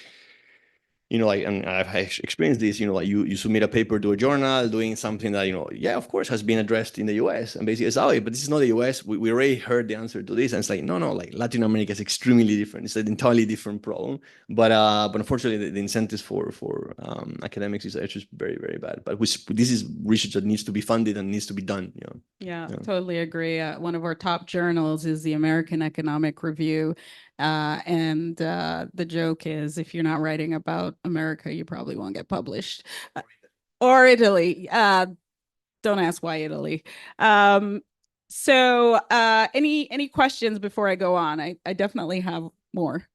[SPEAKER 2] like, and I've experienced this, like you submit a paper to a journal doing something that, yeah, of course, has been addressed in the US. And basically, it's, oh, but this is not the US. We already heard the answer to this. And it's like, no, like Latin America is extremely different. It's an entirely different problem. But unfortunately, the incentives for academics is just very, very bad. But this is research that needs to be funded and needs to be done.
[SPEAKER 3] Yeah, totally agree. One of our top journals is the American Economic Review. And the joke is, if you're not writing about America, you probably won't get published. Or Italy. Don't ask why Italy. So any questions before I go on? I definitely have more.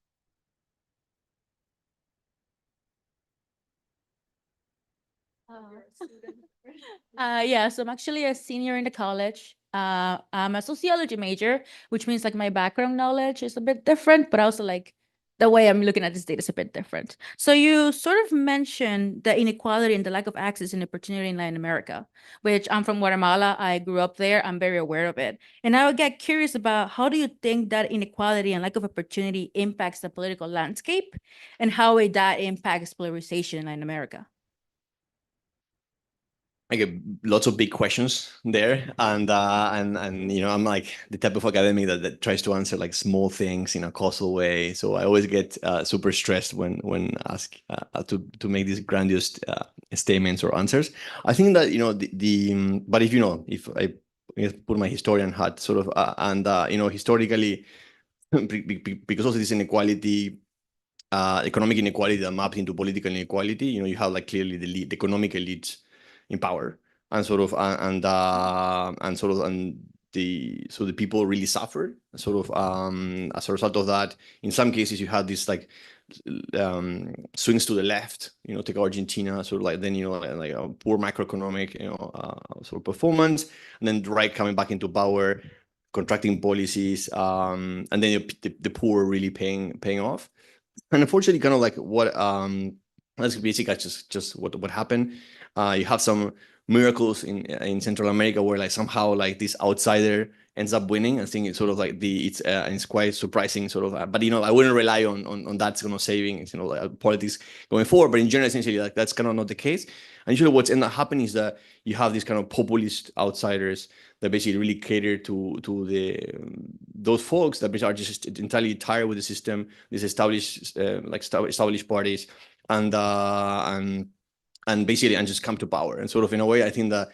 [SPEAKER 4] Yeah, so I'm actually a senior in the college. I'm a sociology major, which means like my background knowledge is a bit different, but also like the way I'm looking at this data is a bit different. So you sort of mentioned the inequality and the lack of access and opportunity in Latin America, which I'm from Guatemala. I grew up there. I'm very aware of it. And I would get curious about, how do you think that inequality and lack of opportunity impacts the political landscape, and how that impacts polarization in Latin America?
[SPEAKER 2] I get lots of big questions there, and I'm like the type of academic that tries to answer like small things in a causal way. So I always get super stressed when asked to make these grandiose statements or answers. I think that but if I put my historian hat sort of and historically, because of this inequality, economic inequality that maps into political inequality, you have like clearly the economic elites in power, and sort of the people really suffered sort of as a result of that. In some cases, you had this like swings to the left, take Argentina, sort of like then like a poor macroeconomic sort of performance, and then the right coming back into power, contracting policies, and then the poor really paying off. And unfortunately, kind of like what that's basically just what happened. You have some miracles in Central America where like somehow like this outsider ends up winning. I think it's sort of like it's quite surprising sort of. But I wouldn't rely on that kind of saving like politics going forward. But in general, essentially, like that's kind of not the case. And usually, what's end up happening is that you have these kind of populist outsiders that basically really cater to those folks that are just entirely tired with the system, these established established parties, and basically just come to power. And sort of in a way, I think that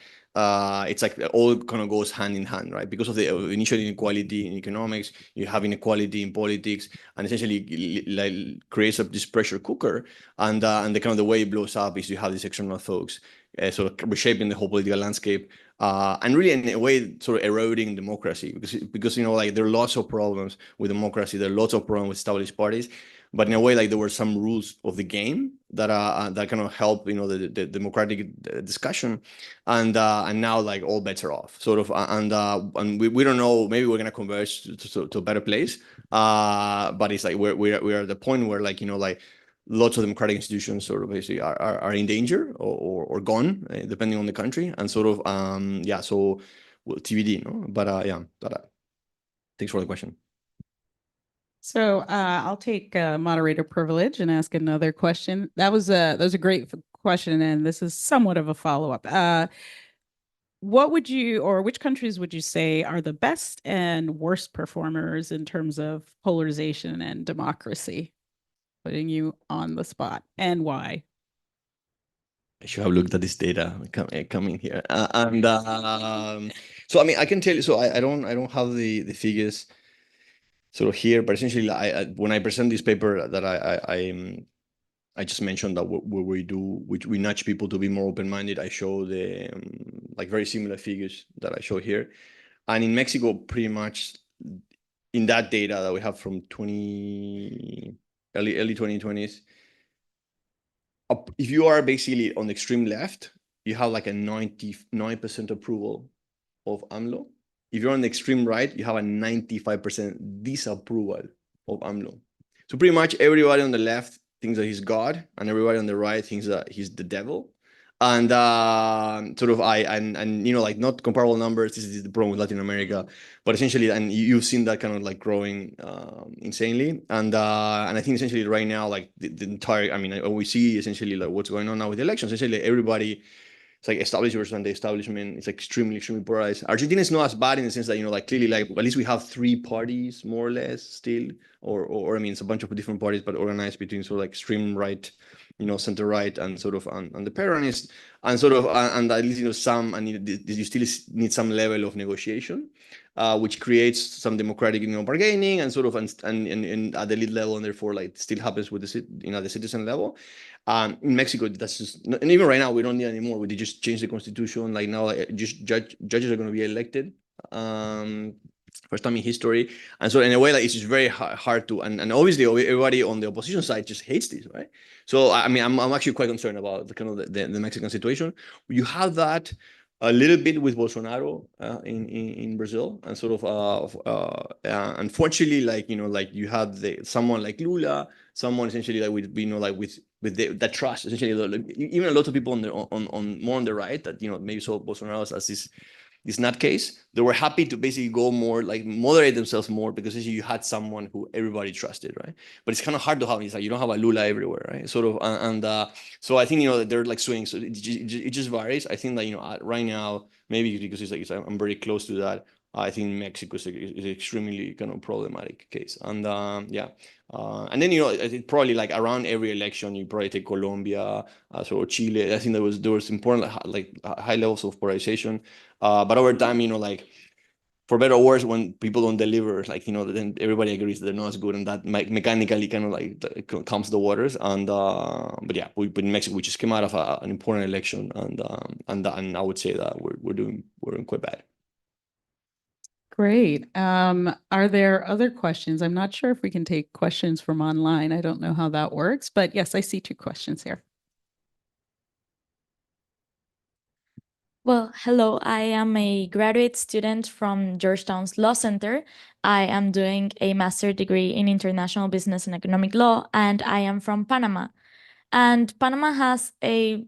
[SPEAKER 2] it's like it all kind of goes hand in hand, right? Because of the initial inequality in economics, you have inequality in politics, and essentially like creates this pressure cooker. And the kind of the way it blows up is you have these external folks sort of reshaping the whole political landscape, and really in a way sort of eroding democracy because like there are lots of problems with democracy, there are lots of problems with established parties, but in a way like there were some rules of the game that kind of help the democratic discussion, and now like all bets are off sort of, and we don't know, maybe we're gonna converge to a better place, but it's like we're at the point where like like lots of democratic institutions sort of basically are in danger or gone, depending on the country, and sort of yeah, so well, TBD, no, but yeah, thanks for the question.
[SPEAKER 3] So I'll take moderator privilege and ask another question. That was a great question, and this is somewhat of a follow-up. What would you, or which countries would you say are the best and worst performers in terms of polarization and democracy? Putting you on the spot, and why?
[SPEAKER 2] I should have looked at this data coming here, and so I mean I can tell you. So I don't have the figures sort of here, but essentially when I present this paper that I just mentioned that what we do, which we nudge people to be more open-minded. I show the like very similar figures that I show here, and in Mexico, pretty much in that data that we have from early 2020s, if you are basically on the extreme left, you have like a 99% approval of AMLO. If you're on the extreme right, you have a 95% disapproval of AMLO. So pretty much everybody on the left thinks that he's God, and everybody on the right thinks that he's the devil. And sort of like not comparable numbers. This is the problem with Latin America, but essentially, and you've seen that kind of like growing insanely. And I think essentially right now, like the entire, I mean, we see essentially like what's going on now with the elections. Essentially, everybody, it's like established versus the establishment. It's like extremely polarized. Argentina is not as bad in the sense that like clearly like at least we have three parties more or less still, or I mean it's a bunch of different parties but organized between sort of like extreme right, center right, and sort of and the Peronist, and sort of and at least some, and you still need some level of negotiation, which creates some democratic bargaining and sort of and at the elite level, and therefore like still happens with the citizen level. In Mexico, that's just, and even right now, we don't need anymore. We just change the constitution. Like now, just judges are going to be elected, first time in history. And so in a way, like it's just very hard to, and obviously everybody on the opposition side just hates this, right? So I mean, I'm actually quite concerned about the kind of the Mexican situation. You have that a little bit with Bolsonaro in Brazil, and sort of unfortunately, like like you have someone like Lula, someone essentially like with like with that trust, essentially like, even a lot of people on more on the right that maybe saw Bolsonaro as this nutcase, they were happy to basically go more like moderate themselves more because you had someone who everybody trusted, right? But it's kind of hard to have. It's like you don't have a Lula everywhere, right? Sort of, and so I think they're like swings. So it just varies. I think that right now, maybe because it's like I'm very close to that. I think Mexico is an extremely kind of problematic case, and yeah. And then I think probably like around every election, you probably take Colombia, so Chile. I think there was important like high levels of polarization. But over time, like for better or worse, when people don't deliver, like then everybody agrees that they're not as good, and that mechanically kind of like calms the waters. And but yeah, but in Mexico, we just came out of an important election, and I would say that we're doing quite bad.
[SPEAKER 3] Great. Are there other questions? I'm not sure if we can take questions from online. I don't know how that works, but yes, I see two questions here.
[SPEAKER 4] Well, hello. I am a graduate student from Georgetown's Law Center. I am doing a master's degree in international business and economic law, and I am from Panama. And Panama has a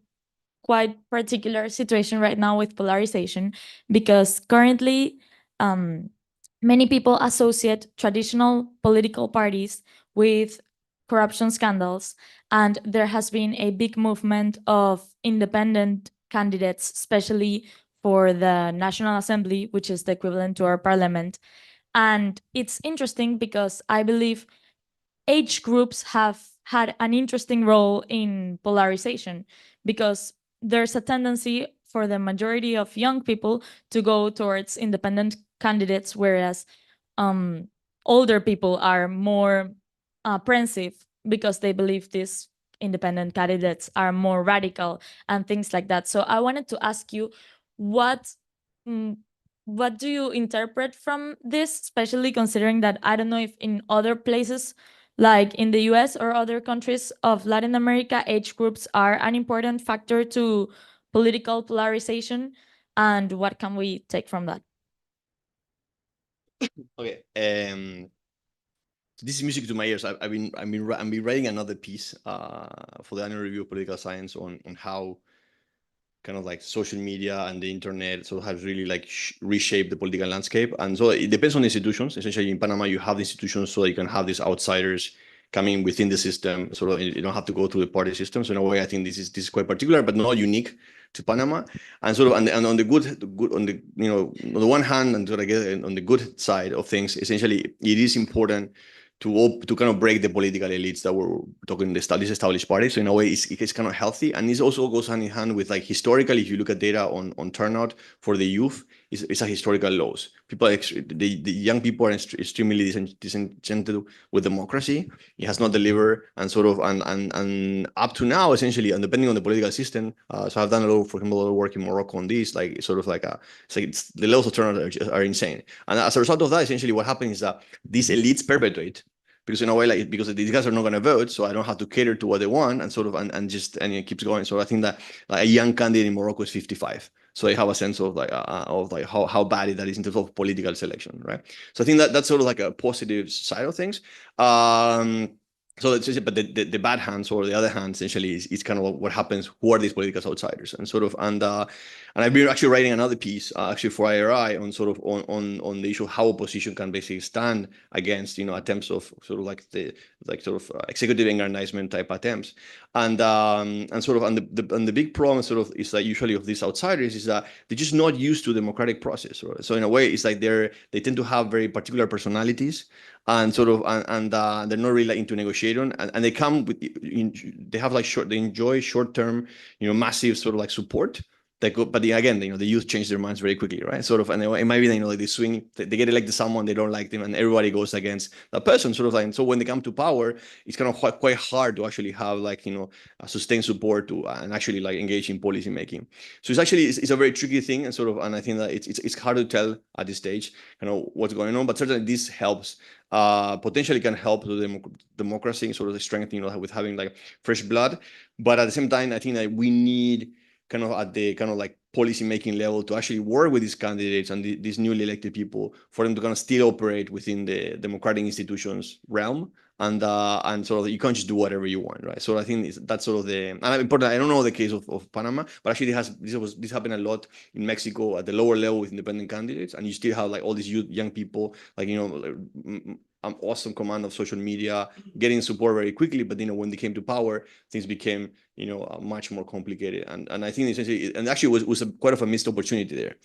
[SPEAKER 4] quite particular situation right now with polarization because currently many people associate traditional political parties with corruption scandals, and there has been a big movement of independent candidates, especially for the National Assembly, which is the equivalent to our parliament. And it's interesting because I believe age groups have had an interesting role in polarization because there's a tendency for the majority of young people to go towards independent candidates, whereas older people are more apprehensive because they believe these independent candidates are more radical and things like that. So I wanted to ask you, what what do you interpret from this, especially considering that I don't know if in other places, like in the US or other countries of Latin America, age groups are an important factor to political polarization, and what can we take from that?
[SPEAKER 2] Okay. This is music to my ears. I've been writing another piece for the annual review of political science on how kind of like social media and the internet sort of has really like reshaped the political landscape. And so it depends on institutions. Essentially, in Panama, you have the institutions so that you can have these outsiders coming within the system. Sort of, you don't have to go through the party system. So in a way, I think this is quite particular, but not unique to Panama. And sort of, and on the good on the on the one hand, and sort of get on the good side of things, essentially, it is important to kind of break the political elites that were talking these established parties. So in a way, it's kind of healthy, and it also goes hand in hand with like historically, if you look at data on turnout for the youth, it's a historical lows. People, the young people are extremely disenchanted with democracy. It has not delivered, and sort of and up to now, essentially, and depending on the political system. So I've done a lot, for example, a lot of work in Morocco on this, like sort of like the levels of turnout are insane, and as a result of that, essentially, what happens is that these elites perpetuate because in a way, like because these guys are not going to vote, so I don't have to cater to what they want, and sort of and it keeps going. So I think that like a young candidate in Morocco is 55, so they have a sense of like how bad that is in terms of political selection, right? So I think that that's sort of like a positive side of things. So it's just, but the bad hands or the other hand essentially is kind of what happens. Who are these political outsiders? And sort of and I've been actually writing another piece actually for IRI on sort of on the issue of how opposition can basically stand against attempts of sort of like executive aggrandizement type attempts. And sort of and the big problem sort of is that usually of these outsiders is that they're just not used to the democratic process. Right? So in a way, it's like they tend to have very particular personalities and sort of they're not really like into negotiating, and they come with they have like they enjoy short-term massive sort of like support. But again, the youth change their minds very quickly, right? Sort of, and it might be like they swing, they get elected to someone, they don't like them, and everybody goes against that person, sort of like. And so when they come to power, it's kind of quite hard to actually have like a sustained support to and actually like engage in policy making. So it's actually it's a very tricky thing, and sort of, and I think that it's hard to tell at this stage, what's going on. But certainly this helps. Potentially can help the democracy sort of the strength, with having like fresh blood. But at the same time, I think that we need kind of at the kind of like policy making level to actually work with these candidates and these newly elected people for them to kind of still operate within the democratic institutions realm. And sort of you can't just do whatever you want, right? So I think that's sort of the important. I don't know the case of Panama, but actually this happened a lot in Mexico at the lower level with independent candidates, and you still have like all these young people, like an awesome command of social media, getting support very quickly. But when they came to power, things became much more complicated. And I think essentially, and actually was quite of a missed opportunity there,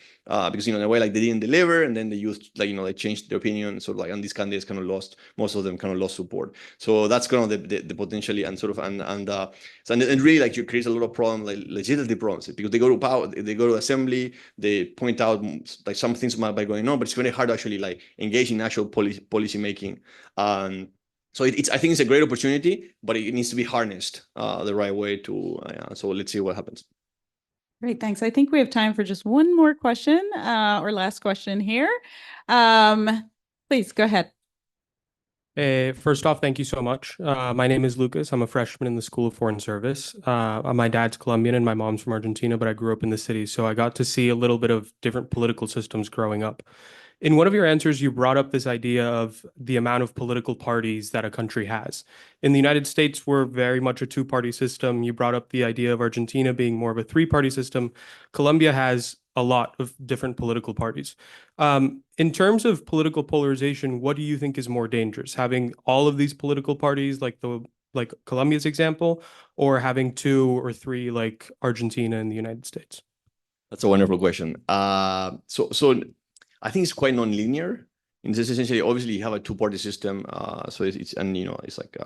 [SPEAKER 2] because in a way like they didn't deliver, and then the youth they changed their opinion, sort of like, and these candidates kind of lost, most of them kind of lost support. So that's kind of the potentially, and sort of and really like you create a lot of problems, like legislative problems, because they go to power, they go to assembly, they point out like some things might be going on, but it's very hard to actually like engage in actual policy making. So I think it's a great opportunity, but it needs to be harnessed the right way to. So let's see what happens.
[SPEAKER 3] Great, thanks. I think we have time for just one more question, or last question here. Please go ahead.
[SPEAKER 5] First off, thank you so much. My name is Lucas. I'm a freshman in the School of Foreign Service. My dad's Colombian and my mom's from Argentina, but I grew up in the city, so I got to see a little bit of different political systems growing up. In one of your answers, you brought up this idea of the amount of political parties that a country has. In the United States, we're very much a two-party system. You brought up the idea of Argentina being more of a three-party system. Colombia has a lot of different political parties. In terms of political polarization, what do you think is more dangerous? Having all of these political parties, like Colombia's example, or having two or three like Argentina and the United States?
[SPEAKER 2] That's a wonderful question. So I think it's quite non-linear. In this, essentially, obviously, you have a two-party system. So it's like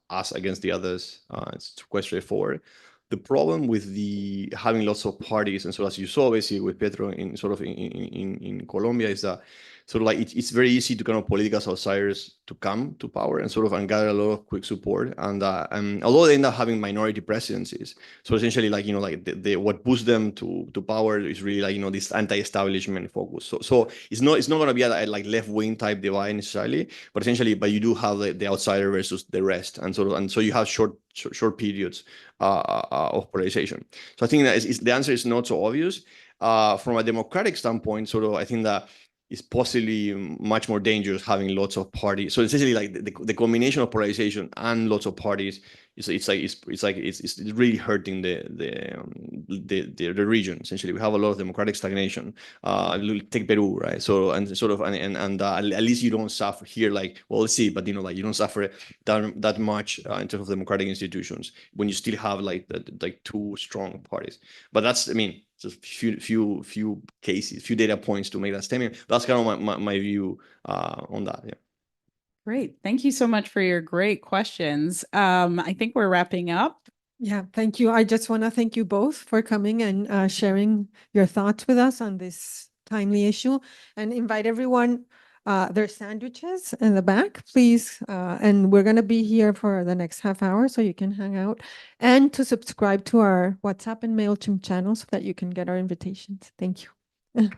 [SPEAKER 2] us against the others. It's quite straightforward. The problem with the having lots of parties, and so as you saw basically with Petro in Colombia, is that sort of like it's very easy to kind of political outsiders to come to power and sort of and gather a lot of quick support. And although they end up having minority presidencies, so essentially like, you know, like what boosts them to power is really like, you know, this anti-establishment focus. So it's not going to be a like left-wing type divide necessarily, but essentially, but you do have the outsider versus the rest, and so you have short periods of polarization. So I think that the answer is not so obvious. From a democratic standpoint, sort of, I think that is possibly much more dangerous having lots of parties. So essentially, like the combination of polarization and lots of parties, it's really hurting the region. Essentially, we have a lot of democratic stagnation. Take Peru, right? So and sort of and at least you don't suffer here. Like, well, let's see, but you know, like you don't suffer that much in terms of democratic institutions when you still have like two strong parties. But that's, I mean, just few cases, few data points to make that statement. That's kind of my view on that. Yeah.
[SPEAKER 3] Great. Thank you so much for your great questions. I think we're wrapping up.
[SPEAKER 1] Yeah, thank you. I just want to thank you both for coming and sharing your thoughts with us on this timely issue, and invite everyone. There's sandwiches in the back, please. And we're going to be here for the next half hour, so you can hang out and to subscribe to our WhatsApp and MailChimp channel so that you can get our invitations. Thank you.